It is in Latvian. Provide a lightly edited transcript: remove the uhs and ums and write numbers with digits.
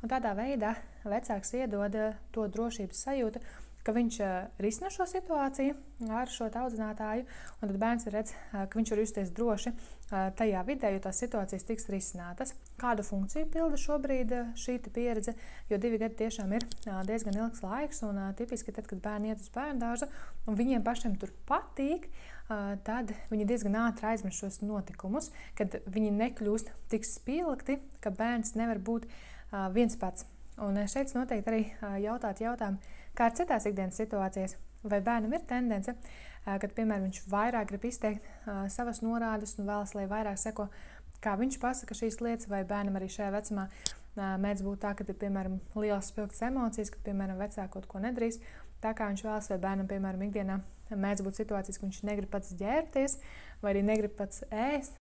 un tādā veidā vecāks iedod to drošības sajūtu, ka viņš risina šo situāciju ar šo audzinātāju, un tad bērns redz, ka viņš var justies droši tajā vidē, jo tās situācijas tiks risinātas. Kādu funkciju pilda šobrīd šī pieredze, jo 2 gadi tiešām ir diezgan ilgs laiks, un tipiski tad, kad bērni iet uz bērndārzu, un viņiem pašiem tur patīk, tad viņi diezgan ātri aizmirst šos notikumus, kad viņi nekļūst tik spilgti, ka bērns nevar būt viens pats. Un šeit noteikti arī jautāt jautājumu, kā ar citās ikdienas situācijas, vai bērnam ir tendence, kad, piemēram, viņš vairāk grib izteikt savas norādes un vēlas, lai vairāk seko, kā viņš pasaka šīs lietas, vai bērnam arī šajā vecumā mēdz būt tā, ka ir, piemēram, lielas spilgtas emocijas, kad, piemēram, vecāki kaut ko nedrīkst, tā kā viņš vēlas, vai bērnam, piemēram, ikdienā mēdz būt situācijas, ka viņš negrib pats ģērbties, vai arī negrib pats ēst,